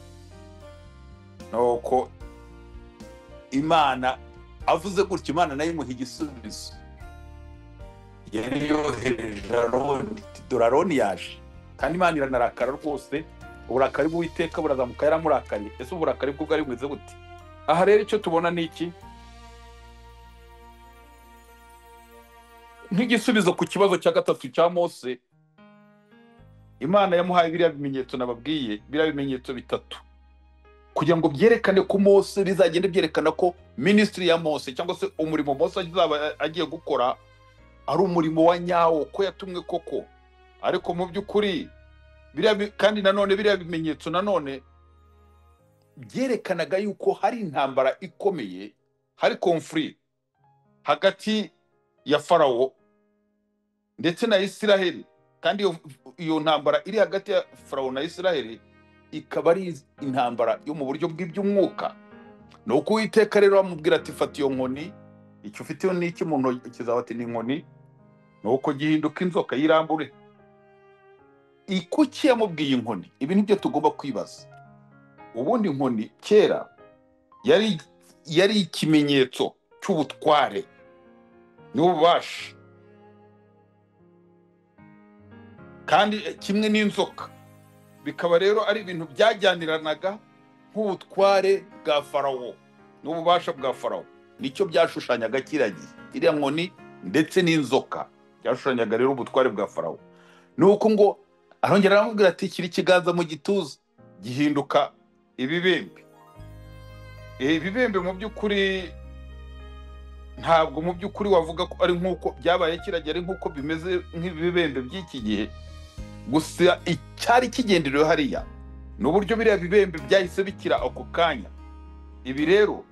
Nuko Imana avuze gutyo, Imana nayo imuha igisubizo. Yari yohereje Aroni, dore Aroni yaje. Kandi Imana iranarakara rwose, uburakari bw'Uwiteka burazamuka yaramurakariye. Ese uburakari bwo bwari bumeze gute? Aha rero icyo tubona ni iki? Nk'igisubizo ku kibazo cya gatatu cya Mose, Imana yamuhaye biriya bimenyetso nababwiye, biriya bimenyetso 3, kugira ngo byerekane ko Mose, bizagende byerekana ko ministry ya Mose cyangwa se umurimo Mose azaba agiye gukora ari umurimo wa nyawo, ko yatumwe koko. Ariko mu by'ukuri kandi nanone biriya bimenyetso nanone byerekanaga yuko hari intambara ikomeye, hari conflict hagati ya Farawo ndetse na Isiraheli. Kandi iyo ntambara iri hagati ya Farawo na Isiraheli ikaba ari intambara yo mu buryo bw'iby'umwuka. Nuko Uwiteka rero amubwira ati fata iyo nkoni, icyo ufite ni iki mu ntoki zawe? Ati ni inkoni nuko gihinduka inzoka yirambure. Kuki yamubwiye inkoni? Ibi nibyo tugomba kwibaza. Ubundi inkoni kera yari ikimenyetso cy'ubutware n'ububasha, kandi kimwe n'inzoka bikaba rero ari ibintu byajyaniranaga nk'ubutware bwa Farawo n'ububasha bwa Farawo. Nicyo byashushanyaga kiragiye, iriya nkoni ndetse n'inzoka byashushanyaga rero ubutware bwa Farawo. Nuko ngo arongera aramubwira ati kiri ikiganza mu gituza gihinduka ibibembe. Ibibembe mu by'ukuri ntabwo mu by'ukuri wavuga ko ari nk'uko byabaye kiragiye, ari nk'uko bimeze nk'ibibembe by'iki gihe. Gusa icyari kigenderewe hariya ni uburyo biriya bibembe byahise bikira ako kanya. Ibi rero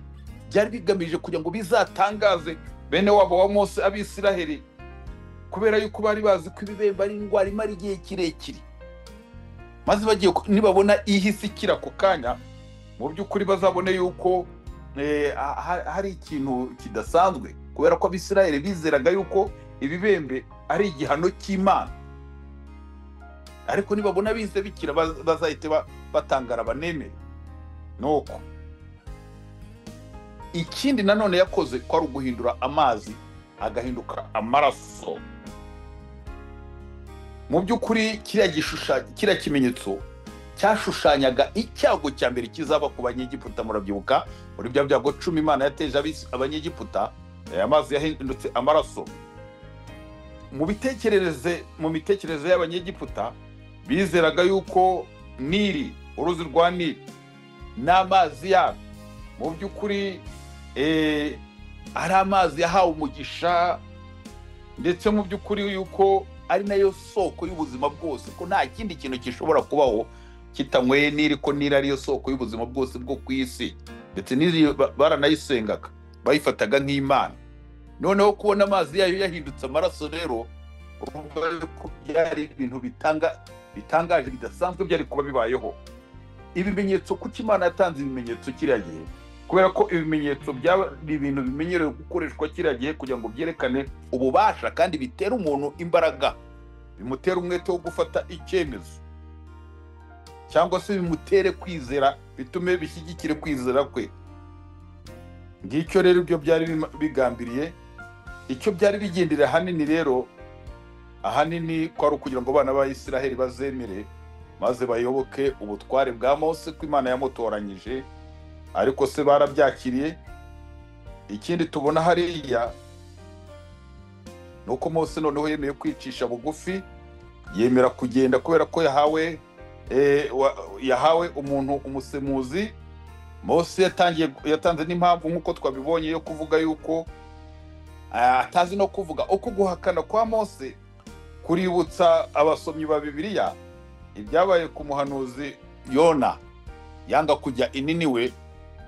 byari bigamije kugira ngo bizatangaze bene wabo wa Mose, Abisiraheli, kubera yuko bari bazi ko ibibembe ari indwara imara igihe kirekire, maze bagiye nibabona ihise ikira ako kanya, mu by'ukuri bazabone yuko hari ikintu kidasanzwe, kubera ko Abisiraheli bizeraga yuko ibibembe ari igihano cy'Imana. Ariko nibabona bize bikira bazahita batangara banemere. Nuko ikindi nanone yakoze ko ari uguhindura amazi agahinduka amaraso. Mu by'ukuri kiriya kimenyetso cyashushanyaga icyago cya mbere kizaba ku Banyegiputa. Murabyibuka muri bya byago 10 Imana yateje Abanyegiputa, amazi yahindutse amaraso. Mu mitekerereze y'Abanyegiputa bizeraga yuko Nili, uruzi rwa Nili n'amazi yabo mu by'ukuri ari amazi yahawe umugisha, ndetse mu by'ukuri yuko ari nayo soko y'ubuzima bwose, ko nta kindi kintu gishobora kubaho kitanyweye Nili, ko Nili ariyo soko y'ubuzima bwose bwo ku isi. Ndetse Nili baranayisengaga, bayifataga nk'Imana. Noneho kubona amazi yayo yahindutse amaraso rero byari ibintu bitangaje bidasanzwe byari kuba bibayeho. Ibimenyetso, kuki Imana yatanze ibimenyetso kiriya gihe? Kubera ko ibimenyetso byari ibintu bimenyerewe gukoreshwa kiriya gihe kugira ngo byerekane ububasha, kandi bitera umuntu imbaraga, bimutera umwete wo gufata icyemezo, cyangwa se bimutere kwizera, bitume bishyigikire kwizera kwe. Ngicyo rero ibyo byari bigambiriye. Icyo byari bigendera ahanini rero, ahanini ko ari ukugira ngo abana ba Isiraheli bazemere maze bayoboke ubutware bwa Mose ko Imana yamutoranyije. Ariko se barabyakiriye? Ikindi tubona hariya nuko Mose noneho yemeye kwicisha bugufi, yemera kugenda kubera ko yahawe umuntu umusemuzi. Mose yatanze n'impamvu nk'uko twabibonye yo kuvuga yuko atazi no kuvuga. Uko guhakana kwa Mose kuributsa abasomyi ba Bibiliya ibyabaye ku muhanuzi Yona, yanga kujya i Niniwe,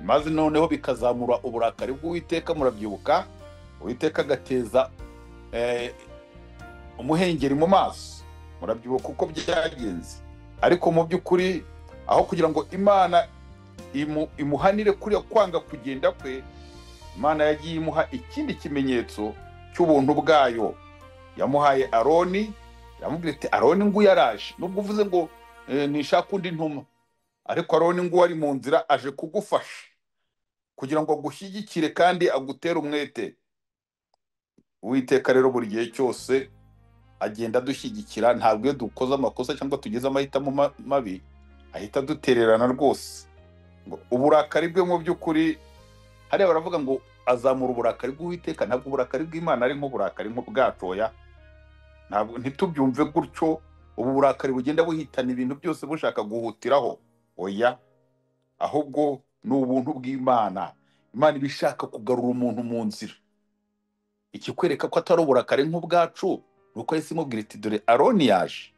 maze noneho bikazamura uburakari bw'Uwiteka. Murabyibuka Uwiteka agateza umuhengeri mu maso. Murabyibuka uko byagenze. Ariko mu by'ukuri aho kugira ngo Imana imuhanire kuri kwanga kugenda kwe, Imana yagiye imuha ikindi kimenyetso cy'ubuntu bwayo. Yamuhaye Aroni, yamubwira ati Aroni nguyu yaraje. Nubwo uvuze ngo nishaka undi ntuma, ariko Aroni nguyu ari mu nzira, aje kugufasha kugira ngo agushyigikire kandi agutere umwete. Uwiteka rero buri gihe cyose agenda adushyigikira. Ntabwo iyo dukoze amakosa cyangwa tugeze amahitamo mabi ahita dutererana rwose. Ngo uburakari bwe mu by'ukuri hariya baravuga ngo azamura uburakari bw'Uwiteka. Ntabwo uburakari bw'Imana ari nk'uburakari bwatoya, ntabwo ntitubyumve gutyo. Ubu burakari bugenda buhitana ibintu byose bushaka guhutiraho, oya, ahubwo ni ubuntu bw'Imana. Imana ibishaka kugarura umuntu mu nzira. Ikikwereka ko atari uburakari nk'ubwacu nuko yahise imubwira iti dore Aroni yaje.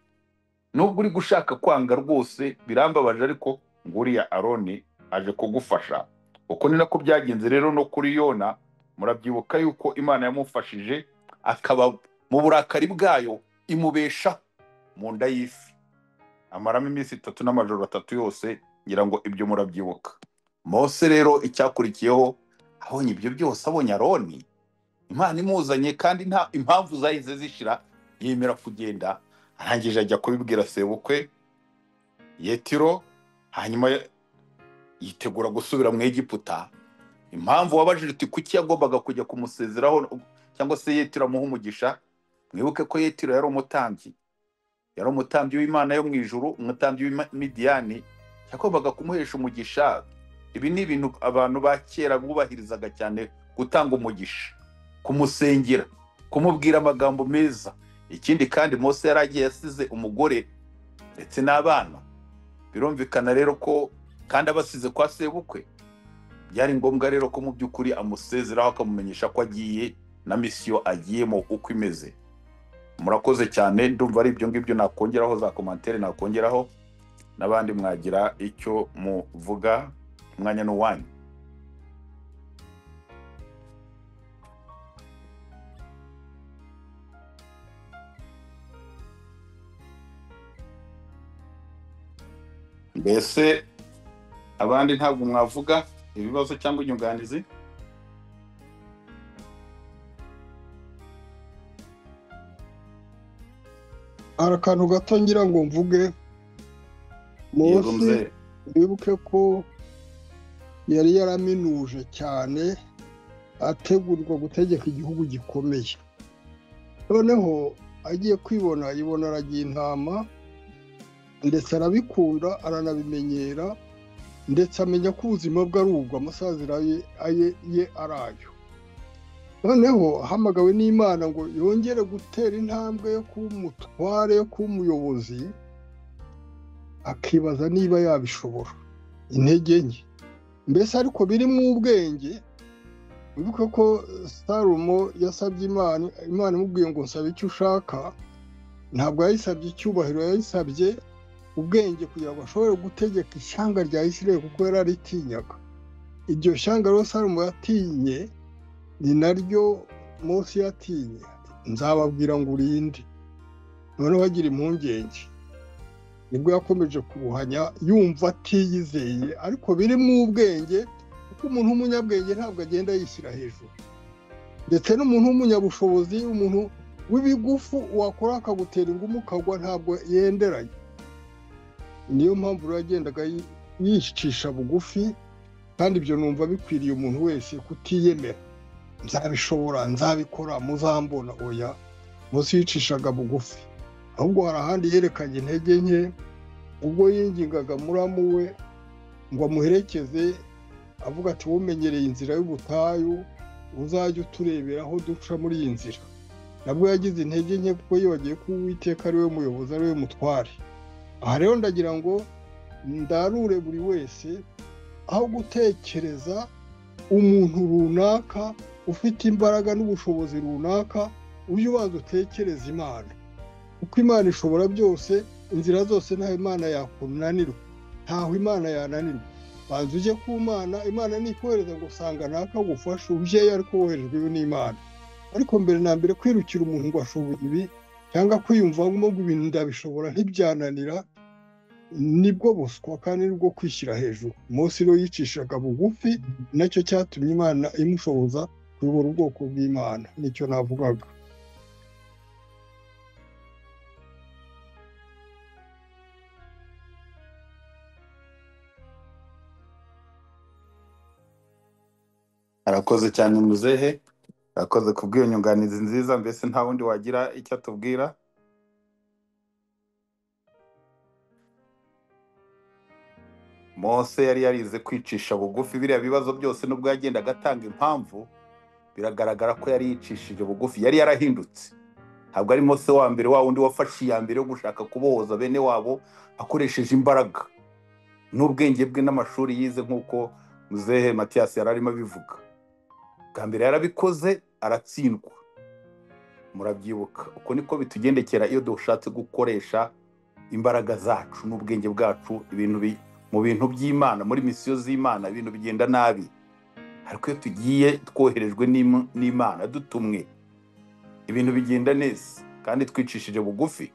Nubwo uri gushaka kwanga rwose birambabaje, ariko nguriya Aroni aje kugufasha. Uko ni nako byagenze rero no kuri Yona. Murabyibuka yuko Imana yamufashije akaba mu burakari bwayo, imubesha mu nda y'ifi, amaramo iminsi 3 n'amajoro 3 yose. Ngira ngo ibyo murabyibuka. Mose rero icyakurikiyeho abonye ibyo byose, abonye Aroni Imana imuzanye kandi nta impamvu zahise zishira, yemera kugenda. Arangije ajya kubibwira sebukwe Yetiro, hanyuma yitegura gusubira mu Egiputa. Impamvu wabajije uti kuki yagombaga kujya kumusezeraho cyangwa se Yetiro amuha umugisha, mwibuke ko Yetiro yari umutambyi, yari umutambyi w'Imana yo mu ijuru, umutambyi w'Imidiyani, yagombaga kumuhesha umugisha. Ibi ni ibintu abantu ba kera bubahirizaga cyane, gutanga umugisha, kumusengera, kumubwira amagambo meza. Ikindi kandi Mose yari agiye yasize umugore ndetse n'abana, birumvikana rero ko kandi abasize kwa sebukwe, byari ngombwa rero ko mu by'ukuri amusezeraho akamumenyesha ko agiye na misiyo agiyemo uko imeze. Murakoze cyane, ndumva ari ibyo ngibyo nakongeraho, za komantere nakongeraho, n'abandi mwagira icyo muvuga, umwanya n'uwanyu. Mbese abandi ntabwo mwavuga ibibazo cyangwa inyunganizi? hari akantu gato ngira ngo mvuge. Mose wibuke ko yari yaraminuje cyane, ategurirwa gutegeka igihugu gikomeye. Noneho agiye kwibona, yibona aragiye intama, ndetse arabikunda, aranabimenyera, ndetse amenya ko ubuzima bwe ari ubwo, amasaziro ye arayo. Noneho ahamagawe n'Imana ngo yongere gutera intambwe yo kuba umutware, yo kuba umuyobozi, akibaza niba yabishobora. Intege nke mbese ariko birimo ubwenge. Wibuke ko Salomo yasabye Imana imubwiye ngo nsaba icyo ushaka, ntabwo yayisabye icyubahiro, yayisabye ubwenge kugira ngo ashobore gutegeka ishyanga rya Isirayeli, kuko yari aritinyaga. Iryo shyanga rero Salomo yatinye ni naryo Mose yatinye. Nzababwira ngo urinde. Noneho agira impungenge, nibwo yakomeje kubuhanya, yumva atiyizeye, ariko birimo ubwenge, kuko umuntu w'umunyabwenge ntabwo agenda yishyira hejuru. Ndetse n'umuntu w'umunyabushobozi, umuntu w'ibigufu wakora akagutera ingumu ukagwa, ntabwo yenderanye. Niyo mpamvu rero yagendaga yicisha bugufi, kandi ibyo numva bikwiriye umuntu wese kutiyemera. Nzabishobora, nzabikora, muzambona. Oya, Mose yicishaga bugufi. Ahubwo hari ahandi yerekanye intege nke, ubwo yingingaga muramu we ngo amuherekeze, avuga ati wumenyereye inzira y'ubutayu, uzajya uturebera aho duca muri iyi nzira. Nabwo yagize intege nke, kuko yibagiye ko Uwiteka ari we muyobozi, ari we mutware. Aha rero ndagira ngo ndarure buri wese, aho gutekereza umuntu runaka ufite imbaraga n'ubushobozi runaka, ujye ubanza utekereza Imana, kuko Imana ishobora byose. Inzira zose ntaho Imana yakunanirwa, ntaho Imana yananirwa. Banza ujye ku Mana, Imana nikohereza ngo usanga naka gufasha, ujyeyo ariko woherejwe n'Imana. Ariko mbere na mbere kwirukira umuntu ngo ashoboye ibi, cyangwa kwiyumvamo ngo ibintu ndabishobora ntibyananira, nibwo buswa kandi nibwo kwishyira hejuru. Mose rero yicishaga bugufi, nacyo cyatumye Imana imushoboza kuyobora ubwoko bw'Imana. Nicyo navugaga. Arakoze cyane muzehe, arakoze kubw'iyo nyunganizi nziza. Mbese nta wundi wagira icyo atubwira? Mose yari yarize kwicisha bugufi. Biriya bibazo byose nubwo yagendaga atanga impamvu, biragaragara ko yari yicishije bugufi, yari yarahindutse. Ntabwo ari Mose wa mbere, wa wundi wafashe iya mbere yo gushaka kubohoza bene wabo akoresheje imbaraga n'ubwenge bwe n'amashuri yize, nk'uko muzehe Matiyasi yari arimo abivuga. Bwa mbere yarabikoze, aratsindwa. Murabyibuka, uko niko bitugendekera iyo dushatse gukoresha imbaraga zacu n'ubwenge bwacu mu bintu by'Imana, muri misiyo z'Imana, ibintu bigenda nabi. Ariko iyo tugiye twoherejwe n'Imana, dutumwe, ibintu bigenda neza kandi twicishije bugufi.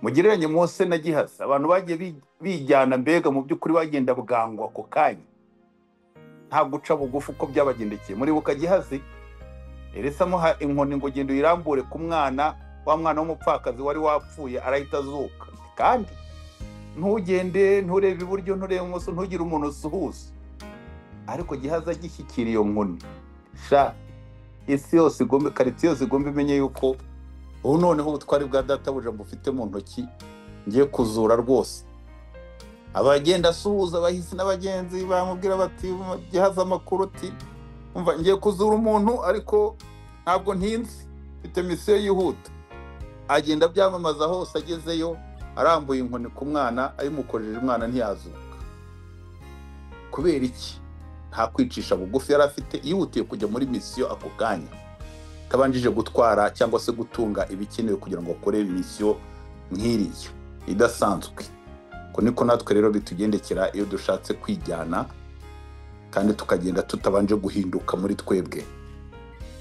Mugereranye Mose na Gihasi, abantu bagiye bijyana, mbega mu by'ukuri bagenda bwangwa ako kanya, nta guca bugufi uko byabagendekeye. Muribuka Gihasi Elisa amuha inkoni ngo genda uyirambure ku mwana, wa mwana w'umupfakazi wari wapfuye arahita azuka. Kandi ntugende, nturebe iburyo, nturebe ibumoso, ntugire umuntu usuhuza, ariko Gehazi agishyikira iyo nkoni, sha isi yose igombe, karitsiye yose igombe imenye yuko ubu noneho ubutwari bwa databuja mbufite mu ntoki, ngiye kuzura rwose. Abagenda asuhuza abahisi n'abagenzi bamubwira bati Gehazi amakuru ati umva ngiye kuzura umuntu ariko ntabwo ntinze, mfite misiyo yihuta. Agenda byamamaza hose, agezeyo arambuye inkoni ku mwana, ayimukojeje umwana ntiyazuka. Kubera iki? Nta kwicisha bugufi yari afite, yihutiye kujya muri misiyo ako kanya, tabanjije gutwara cyangwa se gutunga ibikenewe kugira ngo akore misiyo nk'iriya idasanzwe. Ko niko natwe rero bitugendekera iyo dushatse kwijyana kandi tukagenda tutabanje guhinduka muri twebwe.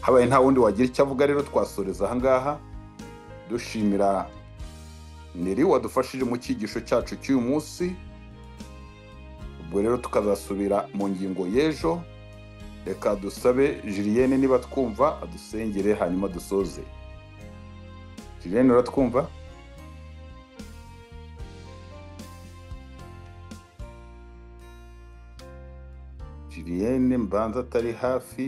Habaye nta wundi wagira icyo avuga, rero twasoreza aha ngaha dushimira Neri wadufashije mu cyigisho cyacu cy'uyu munsi. Ubwo rero tukazasubira mu ngingo y'ejo. Reka dusabe Julienne niba twumva adusengere hanyuma dusoze. Julienne uratwumva? Julienne mbanza atari hafi.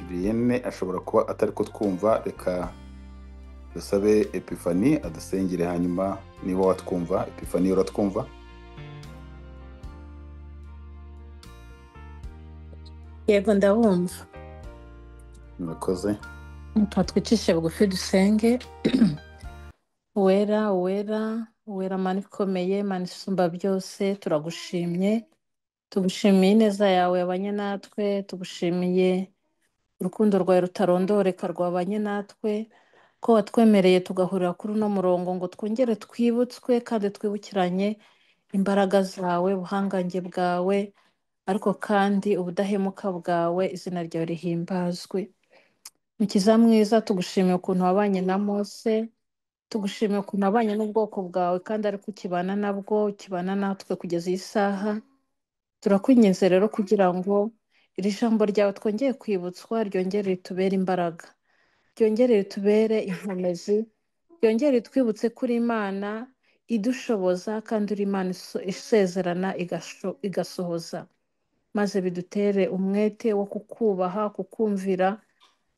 Julienne ashobora kuba atari ko twumva. Reka dusabe Epiphanie adusengere hanyuma niba watwumva. Epiphanie uratwumva? Yego ndabumva. Murakoze. Twicishe bugufi dusenge. Uwera Mana ikomeye, Mana isumba byose, turagushimye. Tugushimiye ineza yawe yabanye natwe, tugushimiye urukundo rwawe rutarondoreka rwabanye natwe, ko watwemereye tugahurira kuri uno murongo ngo twongere twibutswe kandi twibukiranye imbaraga zawe, ubuhangange bwawe, ariko kandi ubudahemuka bwawe. Izina ryawe rihimbazwe. Mukiza mwiza, tugushimiye ukuntu wabanye na Mose, tugushimiye ukuntu wabanye n'ubwoko bwawe kandi ariko ukibana nabwo, ukibana natwe kugeza iyi saha. Turakwinginze rero kugira ngo iri jambo ryawe twongeye kwibutswa ryongere ritubere imbaraga, ryongere ritubere inkomezi, ryongere ritwibutse kuri Imana idushoboza kandi uri Imana isezerana igasohoza, maze bidutere umwete wo kukubaha, kukumvira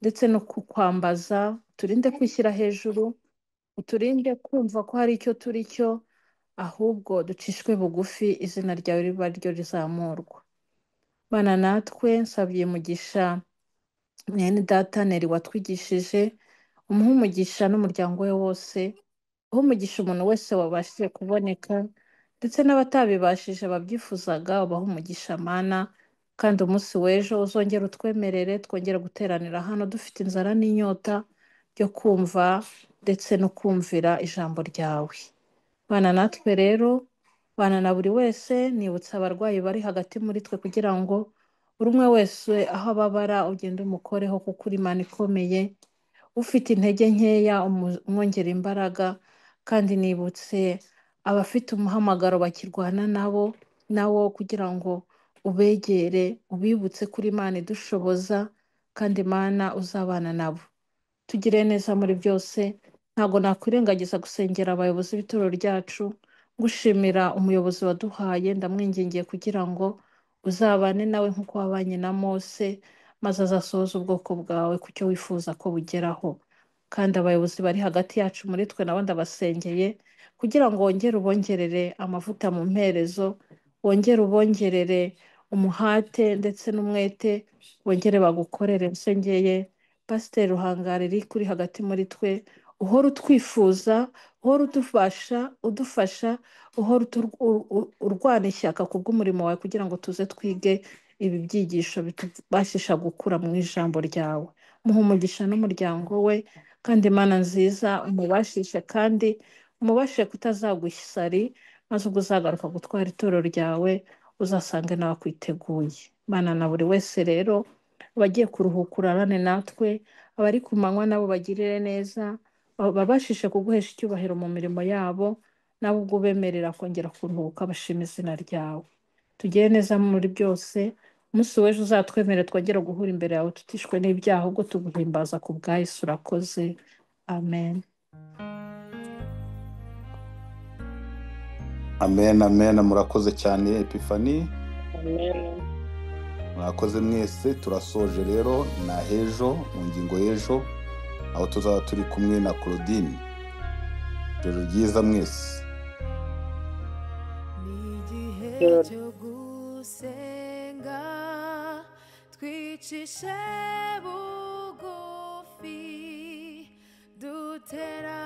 ndetse no kukwambaza. Turinde kwishyira hejuru, uturinde kumva ko hari icyo turi cyo, ahubwo ducishwe bugufi, izina ryawe riba ryo rizamurwa. Bana natwe, nsabye umugisha mwene data Neri watwigishije, umuhe umugisha n'umuryango we wose, uhe umugisha umuntu wese wabashije kuboneka, ndetse n'abatabibashije babyifuzaga, ubahe umugisha Mana. Kandi umunsi w'ejo uzongera utwemerere twongere guteranira hano dufite inzara n'inyota byo kumva ndetse no kumvira ijambo ryawe. Bana natwe rero, bana na buri wese, nibutsa abarwayi bari hagati muri twe kugira ngo buri umwe wese aho ababara ugende umukoreho, kuko uri Imana ikomeye. Ufite intege nkeya umwongera imbaraga, kandi nibutse abafite umuhamagaro bakirwana nawo kugira ngo ubegere, ubibutse kuri Imana idushoboza, kandi Imana uzabana nabo. Tugire neza muri byose. Ntabwo nakwirengagiza gusengera abayobozi b'itorero ryacu, gushimira umuyobozi waduhaye. Ndamwingingiye kugira ngo uzabane nawe nk'uko wabanye na Mose, maze azasohoza ubwoko bwawe ku cyo wifuza ko bugeraho. Kandi abayobozi bari hagati yacu muri twe nabo ndabasengeye kugira ngo wongere ubongerere amavuta mu mperezo, wongere ubongerere umuhate ndetse n'umwete, wongere bagukorere. Nsengeye Pasiteri Ruhangara riri kuri hagati muri twe, uhora utwifuza, uhora udufasha, uhora urwana ishyaka ku bw'umurimo wawe kugira ngo tuze twige ibi byigisho bitubashisha gukura mu ijambo ryawe. Muhe umugisha n'umuryango we, kandi Imana nziza umubashishe kandi umubashe kutazagwa isari, maze ubwo uzagaruka gutwara itorero ryawe uzasange nawe akwiteguye. Mana na buri wese rero, abagiye kuruhuka urarane natwe, abari ku manywa nabo bagirire neza, babashishe kuguhesha icyubahiro mu mirimo yabo, nawe ubwo ubemerera kongera kuruhuka bashima izina ryawe. Tugire neza muri byose, umunsi w'ejo uzatwemere twongera guhura imbere yawe tutishwe n'ibyaha, ahubwo tuguhimbaza ku bwa Yesu. Urakoze, amen. amen amen. Murakoze cyane Epifani, amen. murakoze mwese. Turasoje rero na hejo, mu ngingo y'ejo, aho tuzaba turi kumwe na Claudine. Ijoro ryiza mwese. n'igihe cyo gusenga twicishe bugufi dutera